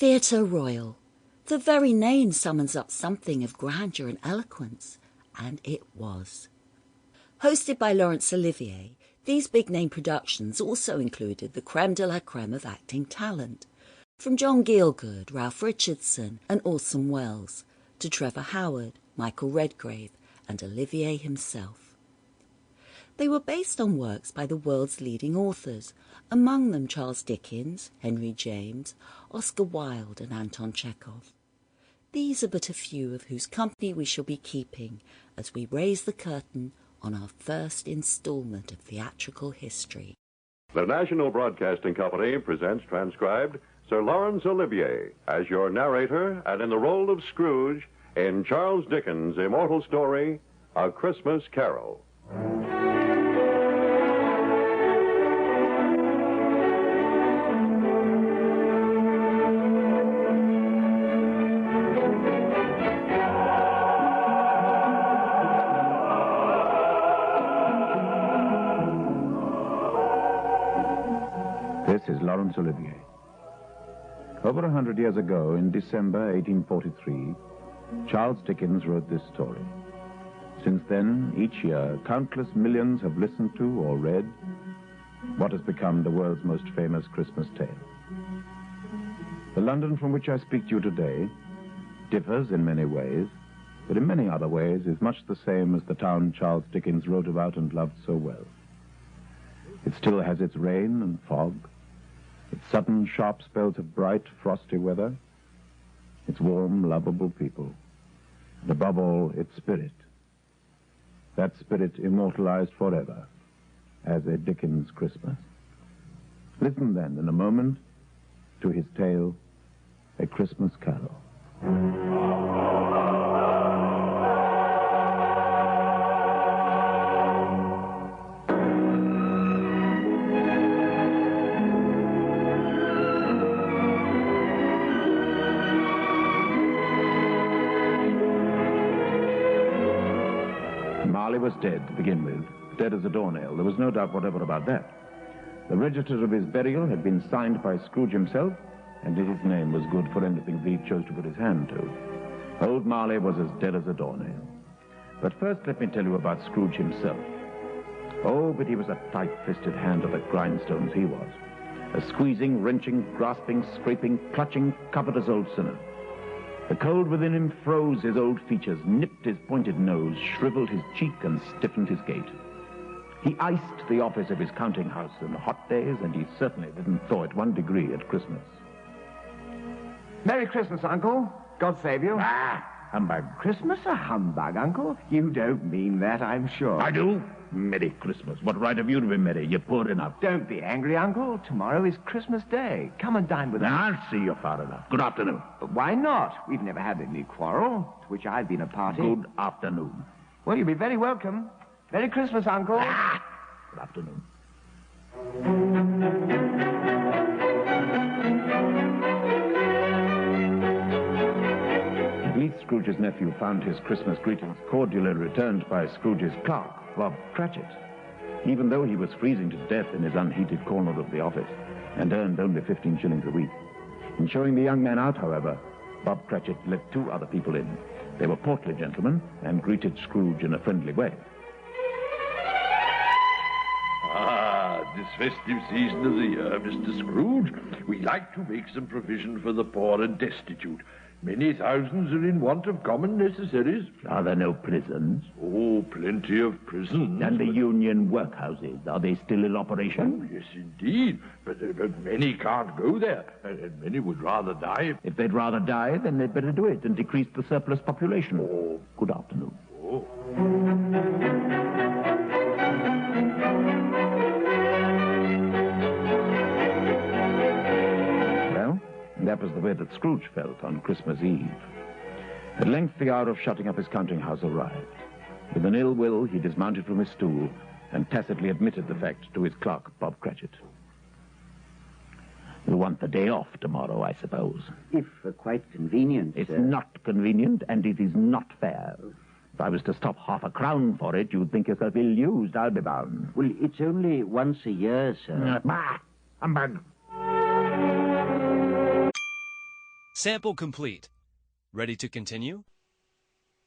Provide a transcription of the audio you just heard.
Theatre Royal. The very name summons up something of grandeur and eloquence, and it was. Hosted by Laurence Olivier, these big-name productions also included the creme de la creme of acting talent, from John Gielgud, Ralph Richardson and Orson Welles, to Trevor Howard, Michael Redgrave and Olivier himself. They were based on works by the world's leading authors, among them Charles Dickens, Henry James, Oscar Wilde and Anton Chekhov. These are but a few of whose company we shall be keeping as we raise the curtain on our first instalment of theatrical history. The National Broadcasting Company presents transcribed Sir Laurence Olivier as your narrator and in the role of Scrooge in Charles Dickens' immortal story, A Christmas Carol. This is Laurence Olivier. Over 100 years ago, in December 1843, Charles Dickens wrote this story. Since then, each year, countless millions have listened to or read what has become the world's most famous Christmas tale. The London from which I speak to you today differs in many ways, but in many other ways is much the same as the town Charles Dickens wrote about and loved so well. It still has its rain and fog, its sudden sharp spells of bright, frosty weather, its warm, lovable people, and above all, its spirit. That spirit immortalized forever as a Dickens Christmas. Listen then, in a moment, to his tale, A Christmas Carol. Was dead to begin with, dead as a doornail. There was no doubt whatever about that. The register of his burial had been signed by Scrooge himself, and his name was good for anything that he chose to put his hand to. Old Marley was as dead as a doornail. But first let me tell you about Scrooge himself. Oh, but he was a tight-fisted hand at the grindstones, he was. A squeezing, wrenching, grasping, scraping, clutching, covetous old sinner. The cold within him froze his old features, nipped his pointed nose, shriveled his cheek, and stiffened his gait. He iced the office of his counting house in the hot days, and he certainly didn't thaw it 1 degree at Christmas. Merry Christmas, Uncle. God save you. Ah, humbug. Christmas a humbug, Uncle? You don't mean that, I'm sure. I do. Merry Christmas. What right have you to be merry? You're poor enough. Don't be angry, Uncle. Tomorrow is Christmas Day. Come and dine with us. I'll see you far enough. Good afternoon. But why not? We've never had any quarrel, to which I've been a party. Good afternoon. Well, you'll be very welcome. Merry Christmas, Uncle. Ah, good afternoon. At least Scrooge's nephew found his Christmas greetings cordially returned by Scrooge's clerk, Bob Cratchit, even though he was freezing to death in his unheated corner of the office and earned only 15 shillings a week. In showing the young man out, however, Bob Cratchit let 2 other people in. They were portly gentlemen and greeted Scrooge in a friendly way. This festive season of the year, Mr. Scrooge, we like to make some provision for the poor and destitute. Many thousands are in want of common necessaries. Are there no prisons? Oh, plenty of prisons. And the union workhouses, are they still in operation? Oh, yes, indeed. But many can't go there, and many would rather die. If they'd rather die, then they'd better do it and decrease the surplus population. Oh. Good afternoon. Oh. That was the way that Scrooge felt on Christmas Eve. At length, the hour of shutting up his counting house arrived. With an ill will, he dismounted from his stool and tacitly admitted the fact to his clerk, Bob Cratchit. You want the day off tomorrow, I suppose. If quite convenient. It's not convenient, and it is not fair. If I was to stop half a crown for it, you'd think yourself ill-used, I'll be bound. Well, it's only once a year, sir. Bah! Humbug! Sample complete. Ready to continue?